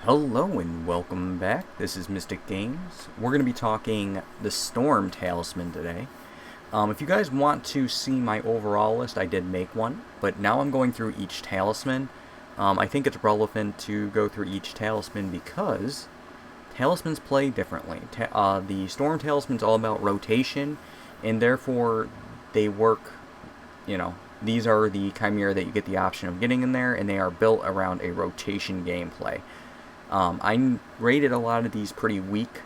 Hello and welcome back. This is Mystic Games. We're going to be talking the Storm Talisman today. If you guys want to see my overall list, I did make one, but now I'm going through each talisman. I think it's relevant to go through each talisman because talismans play differently. The Storm Talisman's all about rotation, and therefore they work, these are the Chimera that you get the option of getting in there, and they are built around a rotation gameplay. I rated a lot of these pretty weak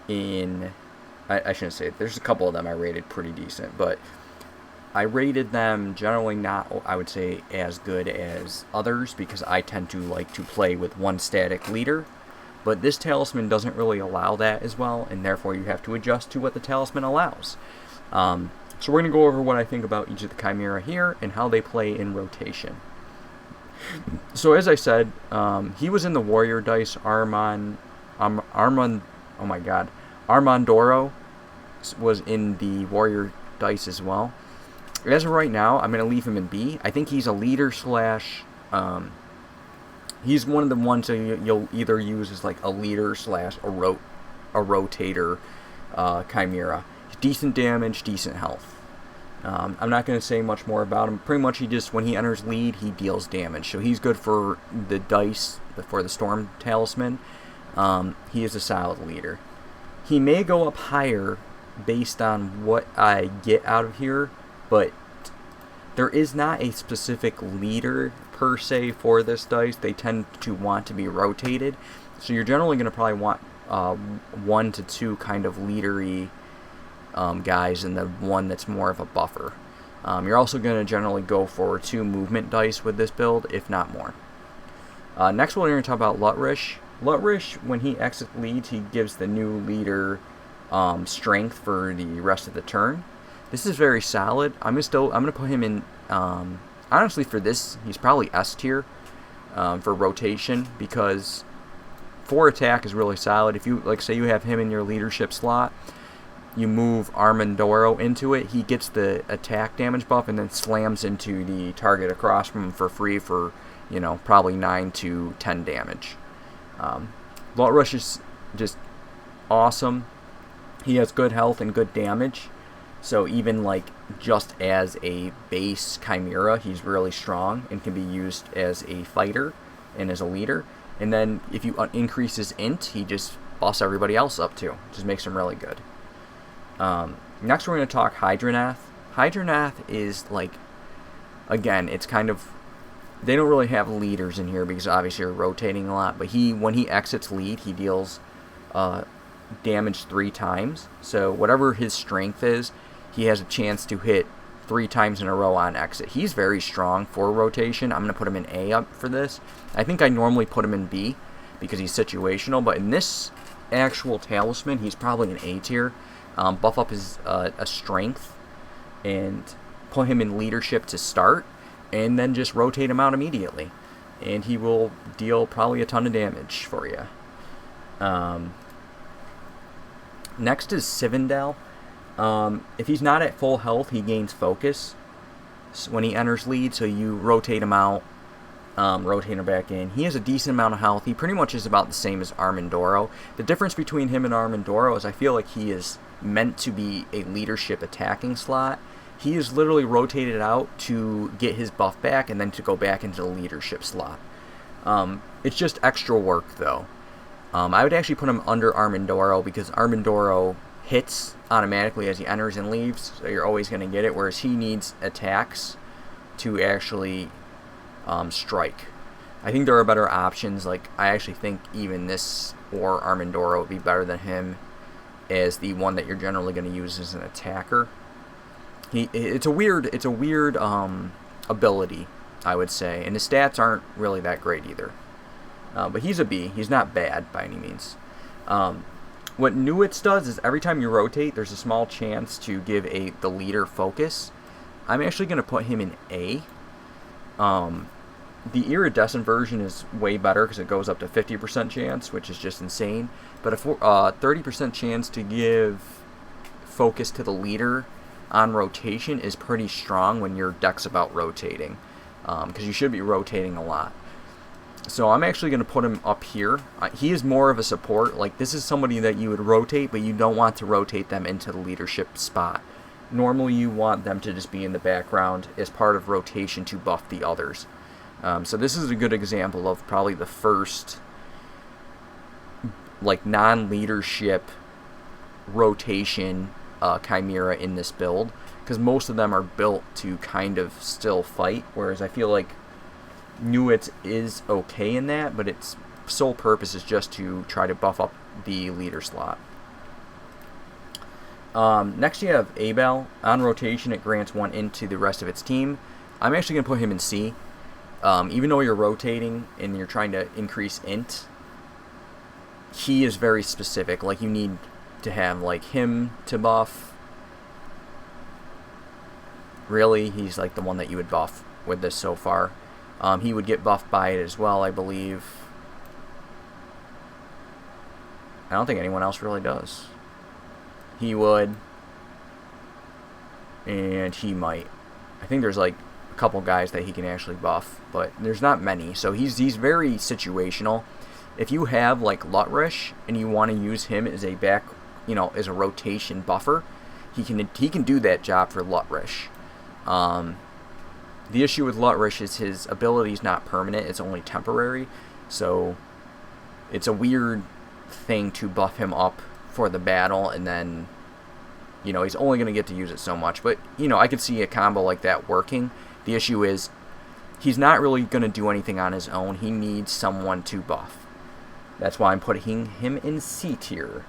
in... I shouldn't say it. There's a couple of them I rated pretty decent, but I rated them generally not, I would say, as good as others because I tend to like to play with one static leader, but this talisman doesn't really allow that as well, and therefore you have to adjust to what the talisman allows. So we're going to go over what I think about each of the Chimera here and how they play in rotation. So as I said, he was in the Warrior Dice. Armandoro was in the Warrior Dice as well. As of right now, I'm going to leave him in B. I think he's a leader slash... he's one of the ones that you'll either use as like a leader slash a rotator Chimera. Decent damage, decent health. I'm not going to say much more about him. Pretty much when he enters lead, he deals damage. So he's good for the dice, for the Storm Talisman. He is a solid leader. He may go up higher based on what I get out of here, but there is not a specific leader per se for this dice. They tend to want to be rotated. So you're generally going to probably want 1 to 2 kind of leadery guys and the one that's more of a buffer. You're also going to generally go for 2 movement dice with this build, if not more. Next we're going to talk about Lutrish. Lutrish, when he exits leads, he gives the new leader strength for the rest of the turn. This is very solid. I'm going to put him in, honestly for this, he's probably S tier for rotation because 4 attack is really solid. If you, say you have him in your leadership slot, you move Armandoro into it, he gets the attack damage buff and then slams into the target across from him for free for, probably 9 to 10 damage. Lutrish is just awesome. He has good health and good damage. So even just as a base Chimera, he's really strong and can be used as a fighter and as a leader. And then if you increase his int, he just buffs everybody else up too. Just makes him really good. Next we're going to talk Hydranath. Hydranath is again, it's kind of, they don't really have leaders in here because obviously you're rotating a lot, but when he exits lead, he deals damage 3 times. So whatever his strength is, he has a chance to hit 3 times in a row on exit. He's very strong for rotation. I'm going to put him in A up for this. I think I normally put him in B because he's situational, but in this actual talisman, he's probably an A tier. Buff up his a strength and put him in leadership to start, and then just rotate him out immediately, and he will deal probably a ton of damage for you. Next is Sivendell. If he's not at full health, he gains focus when he enters lead, so you rotate him out, rotate him back in. He has a decent amount of health. He pretty much is about the same as Armandoro. The difference between him and Armandoro is I feel like he is meant to be a leadership attacking slot. He is literally rotated out to get his buff back and then to go back into the leadership slot. It's just extra work though. I would actually put him under Armandoro because Armandoro hits automatically as he enters and leaves, so you're always going to get it, whereas he needs attacks to actually strike. I think there are better options. I actually think even this or Armandoro would be better than him as the one that you're generally going to use as an attacker. It's a weird ability, I would say, and his stats aren't really that great either. But he's a B. He's not bad by any means. What Nuits does is every time you rotate, there's a small chance to give the leader focus. I'm actually going to put him in A. The iridescent version is way better because it goes up to 50% chance, which is just insane. But a 30% chance to give focus to the leader on rotation is pretty strong when your deck's about rotating, because you should be rotating a lot. So I'm actually going to put him up here. He is more of a support. Like, this is somebody that you would rotate, but you don't want to rotate them into the leadership spot. Normally you want them to just be in the background as part of rotation to buff the others. So this is a good example of probably the first, like, non-leadership rotation Chimera in this build, because most of them are built to kind of still fight, whereas I feel like Nuit is okay in that, but its sole purpose is just to try to buff up the leader slot. Next you have Abel. On rotation, it grants 1 into the rest of its team. I'm actually going to put him in C. Even though you're rotating and you're trying to increase int, he is very specific. Like, you need to have, like, him to buff. Really, he's like the one that you would buff with this so far. He would get buffed by it as well, I believe. I don't think anyone else really does. He would. And he might. I think there's like a couple guys that he can actually buff, but there's not many. So he's very situational. If you have like Lutrish and you want to use him as a back, as a rotation buffer, he can do that job for Lutrish. The issue with Lutrish is his ability is not permanent, it's only temporary, so it's a weird thing to buff him up for the battle, and then, he's only going to get to use it so much. But, I could see a combo like that working. The issue is, he's not really going to do anything on his own. He needs someone to buff. That's why I'm putting him in C tier.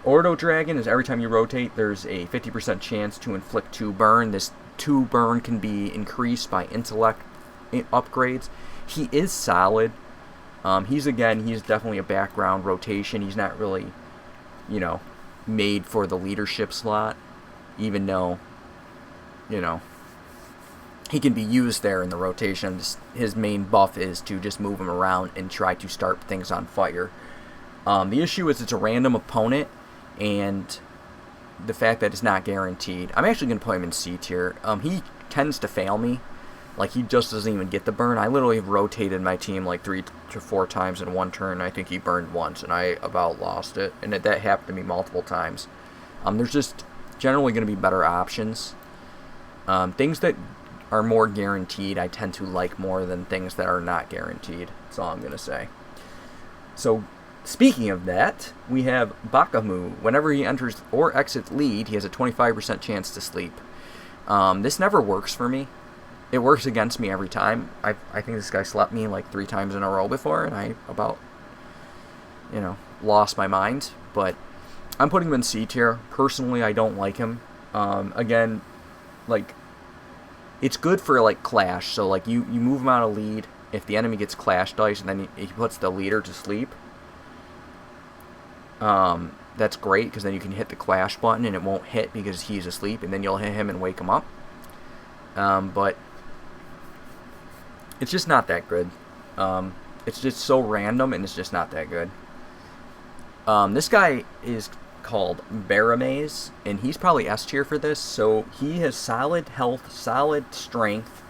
Ordo Dragon is every time you rotate, there's a 50% chance to inflict 2 burn. This 2 burn can be increased by intellect upgrades. He is solid. He's definitely a background rotation. He's not really, made for the leadership slot, even though, he can be used there in the rotation. His main buff is to just move him around and try to start things on fire. The issue is it's a random opponent, and the fact that it's not guaranteed. I'm actually going to put him in C tier. He tends to fail me. Like, he just doesn't even get the burn. I literally rotated my team like 3 to 4 times in one turn. I think he burned once, and I about lost it. And that happened to me multiple times. There's just generally going to be better options. Things that are more guaranteed, I tend to like more than things that are not guaranteed. That's all I'm going to say. So, speaking of that, we have Bakamu. Whenever he enters or exits lead, he has a 25% chance to sleep. This never works for me. It works against me every time. I think this guy slept me like 3 times in a row before, and I about, lost my mind. But I'm putting him in C tier. Personally, I don't like him. Again, like, it's good for, like, clash. So, like, you move him out of lead. If the enemy gets clash dice, and then he puts the leader to sleep, that's great, because then you can hit the clash button, and it won't hit because he's asleep, and then you'll hit him and wake him up. But it's just not that good. It's just so random, and it's just not that good. This guy is called Baramaze, and he's probably S tier for this. So he has solid health, solid strength.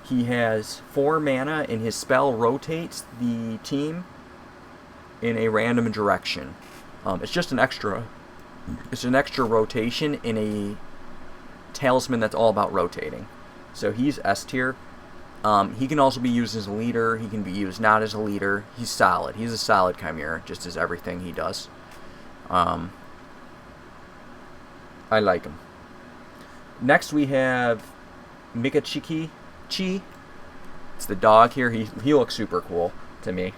He has 4 mana, and his spell rotates the team in a random direction. It's just an extra. It's an extra rotation in a talisman that's all about rotating. So he's S tier. He can also be used as a leader. He can be used not as a leader. He's solid. He's a solid Chimera, just as everything he does. I like him. Next we have Mikachi. It's the dog here. He looks super cool to me.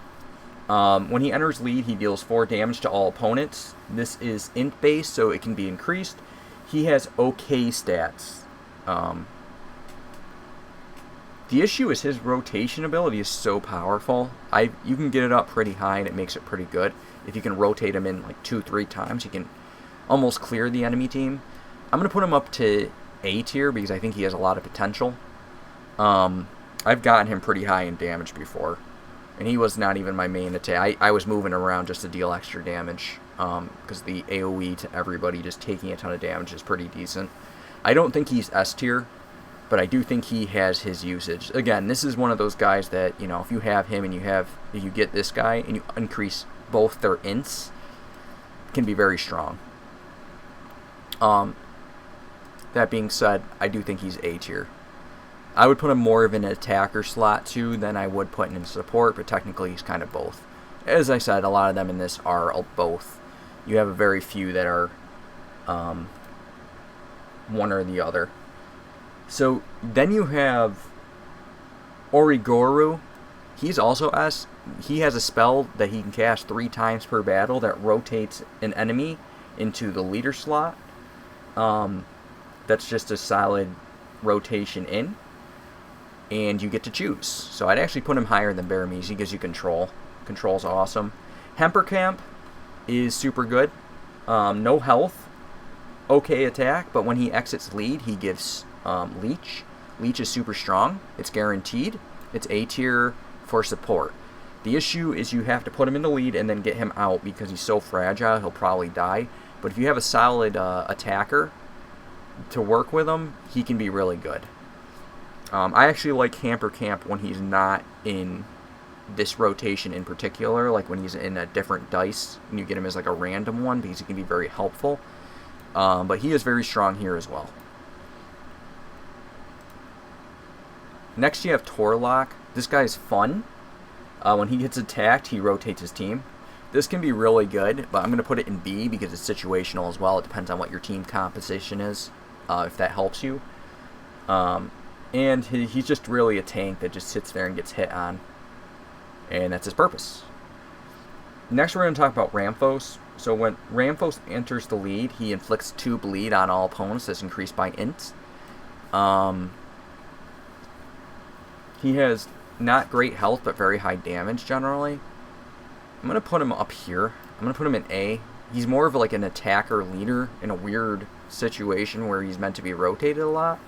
When he enters lead, he deals 4 damage to all opponents. This is int based, so it can be increased. He has okay stats. The issue is his rotation ability is so powerful. You can get it up pretty high, and it makes it pretty good. If you can rotate him in like 2-3 times, you can almost clear the enemy team. I'm going to put him up to A tier because I think he has a lot of potential. I've gotten him pretty high in damage before, and he was not even my main attack. I was moving around just to deal extra damage, because the AoE to everybody just taking a ton of damage is pretty decent. I don't think he's S tier. but I do think he has his usage. Again, this is one of those guys that, you know, if you have him and if you get this guy and you increase both their ints, can be very strong. That being said, I do think he's A tier. I would put him more of an attacker slot too than I would put in support, but technically he's kind of both. As I said, a lot of them in this are both. You have a very few that are one or the other. So then you have Origoru. He's also S. He has a spell that he can cast 3 times per battle that rotates an enemy into the leader slot. That's just a solid rotation in. And you get to choose. So I'd actually put him higher than Baramizi. He gives you control. Control's awesome. Hemperkamp is super good. No health. Okay attack, but when he exits lead, he gives Leech. Leech is super strong. It's guaranteed. It's A tier for support. The issue is you have to put him in the lead and then get him out because he's so fragile, he'll probably die. But if you have a solid attacker to work with him, he can be really good. I actually like Hemperkamp when he's not in this rotation in particular, like when he's in a different dice and you get him as like a random one because he can be very helpful. But he is very strong here as well. Next you have Torlock. This guy is fun. When he gets attacked, he rotates his team. This can be really good, but I'm going to put it in B because it's situational as well. It depends on what your team composition is, if that helps you. And he's just really a tank that just sits there and gets hit on. And that's his purpose. Next we're going to talk about Ramphos. So when Ramphos enters the lead, he inflicts 2 bleed on all opponents that's increased by int. He has not great health, but very high damage generally. I'm going to put him up here. I'm going to put him in A. He's more of like an attacker leader in a weird situation where he's meant to be rotated a lot.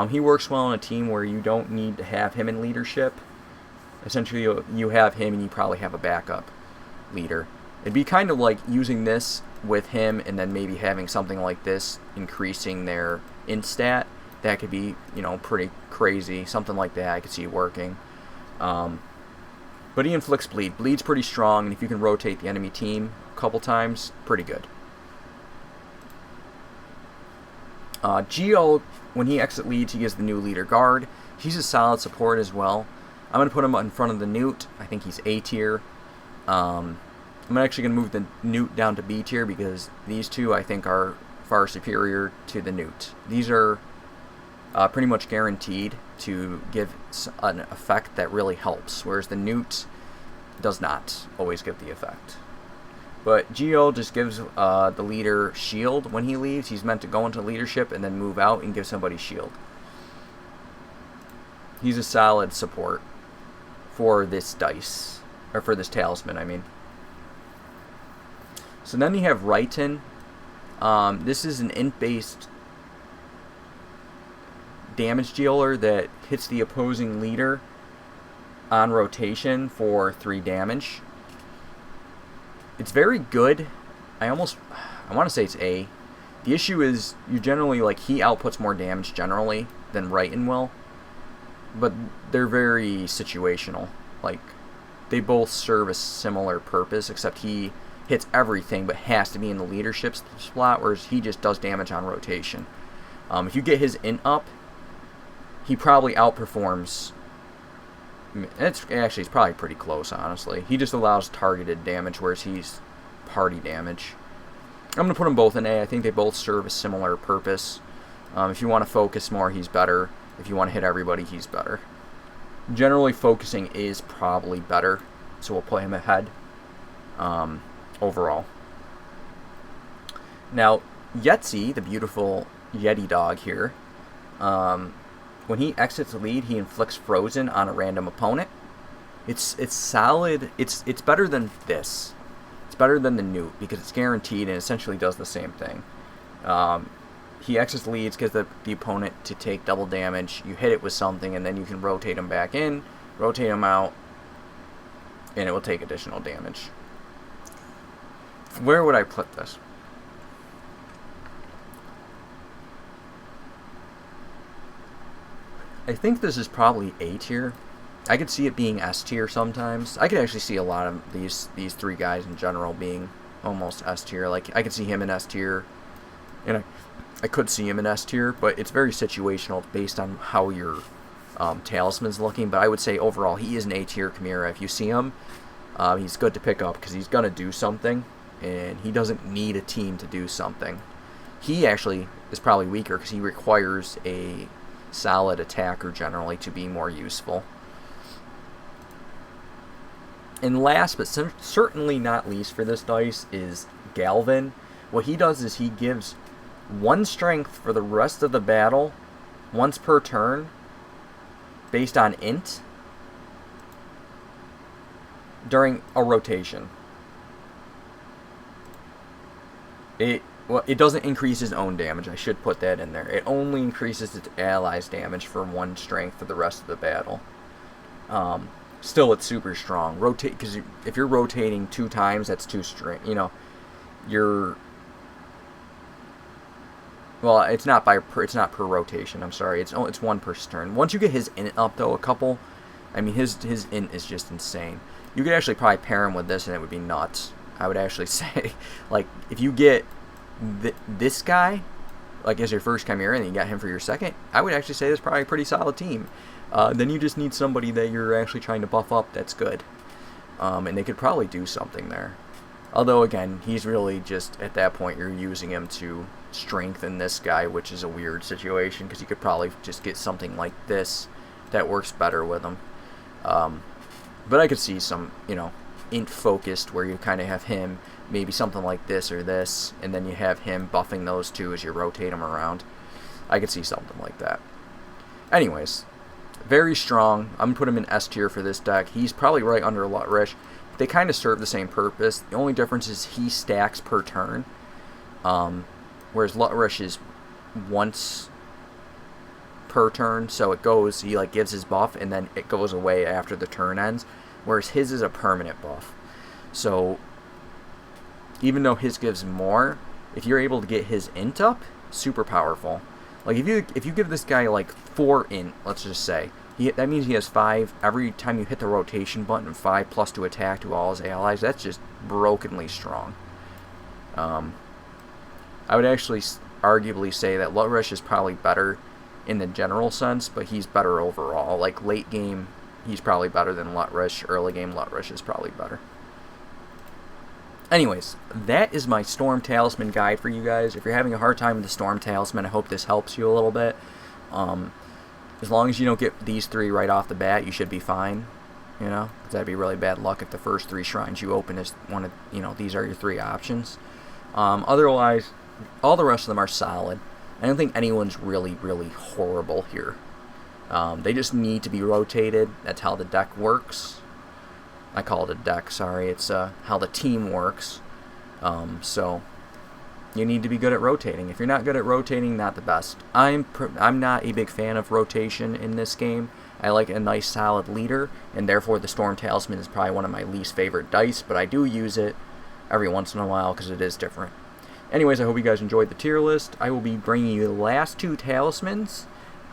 He works well on a team where you don't need to have him in leadership. Essentially, you have him and you probably have a backup leader. It'd be kind of like using this with him and then maybe having something like this increasing their int stat. That could be, you know, pretty crazy. Something like that I could see working. But he inflicts bleed. Bleed's pretty strong, and if you can rotate the enemy team a couple times, pretty good. Geo, when he exit leads, he gives the new leader guard. He's a solid support as well. I'm going to put him in front of the Newt. I think he's A tier. I'm actually going to move the Newt down to B tier because these two I think are far superior to the Newt. These are pretty much guaranteed to give an effect that really helps, whereas the Newt does not always give the effect. But Geo just gives the leader shield when he leaves. He's meant to go into leadership and then move out and give somebody shield. He's a solid support for this dice, or for this talisman, I mean. So then you have Raiton. This is an int-based damage dealer that hits the opposing leader on rotation for 3 damage. It's very good. I want to say it's A. The issue is you generally, like, he outputs more damage generally than Raiton will, but they're very situational. Like, they both serve a similar purpose, except he hits everything but has to be in the leadership slot, whereas he just does damage on rotation. If you get his int up, he probably outperforms. It's probably pretty close, honestly. He just allows targeted damage, whereas he's party damage. I'm going to put them both in A. I think they both serve a similar purpose. If you want to focus more, he's better. If you want to hit everybody, he's better. Generally, focusing is probably better, so we'll put him ahead overall. Now, Yetzi, the beautiful Yeti dog here, when he exits the lead, he inflicts frozen on a random opponent. It's solid. It's better than this. It's better than the Newt because it's guaranteed and essentially does the same thing. He exits leads, gives the opponent to take double damage. You hit it with something, and then you can rotate him back in, rotate him out, and it will take additional damage. Where would I put this? I think this is probably A tier. I could see it being S tier sometimes. I could actually see a lot of these three guys in general being almost S tier. Like, I could see him in S tier, and I could see him in S tier, but it's very situational based on how your Talisman's looking. But I would say overall he is an A tier Chimera. If you see him, he's good to pick up because he's going to do something, and he doesn't need a team to do something. He actually is probably weaker because he requires a solid attacker generally to be more useful. And last but certainly not least for this dice is Galvin. What he does is he gives 1 strength for the rest of the battle, once per turn, based on int, during a rotation. It doesn't increase his own damage. I should put that in there. It only increases its allies' damage for 1 strength for the rest of the battle. Still, it's super strong. Rotate, because if you're rotating 2 times, that's 2 strength. You know, well, it's not per rotation. I'm sorry. It's 1 per turn. Once you get his int up though, his int is just insane. You could actually probably pair him with this, and it would be nuts. I would actually say, like, if you get this guy, like, as your first Chimera, and you got him for your second, I would actually say that's probably a pretty solid team. Then you just need somebody that you're actually trying to buff up that's good. And they could probably do something there. Although, again, he's really just, at that point, you're using him to strengthen this guy, which is a weird situation, because you could probably just get something like this that works better with him. But I could see some, int focused where you kind of have him, maybe something like this or this, and then you have him buffing those two as you rotate them around. I could see something like that. Anyways, very strong. I'm going to put him in S tier for this deck. He's probably right under Lutrish. They kind of serve the same purpose. The only difference is he stacks per turn, whereas Lutrish is once per turn, so he like gives his buff and then it goes away after the turn ends, whereas his is a permanent buff. So even though his gives more, if you're able to get his int up, super powerful. Like, if you give this guy like 4 int, let's just say, that means he has 5 every time you hit the rotation button, 5 plus to attack to all his allies. That's just brokenly strong. I would actually arguably say that Lutrish is probably better in the general sense, but he's better overall. Like, late game, he's probably better than Lutrish. Early game, Lutrish is probably better. Anyways, that is my Storm Talisman guide for you guys. If you're having a hard time with the Storm Talisman, I hope this helps you a little bit. As long as you don't get these 3 right off the bat, you should be fine. Because that'd be really bad luck if the first 3 shrines you open is one of, these are your 3 options. Otherwise, all the rest of them are solid. I don't think anyone's really, really horrible here. They just need to be rotated. That's how the deck works. I call it a deck, sorry. It's how the team works. So you need to be good at rotating. If you're not good at rotating, not the best. I'm not a big fan of rotation in this game. I like a nice solid leader, and therefore the Storm Talisman is probably one of my least favorite dice, but I do use it every once in a while because it is different. Anyways, I hope you guys enjoyed the tier list. I will be bringing you the last 2 Talismans,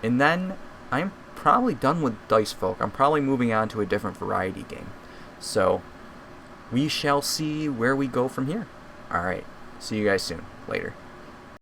and then I'm probably done with Dicefolk. I'm probably moving on to a different variety game. So, we shall see where we go from here. Alright, see you guys soon. Later.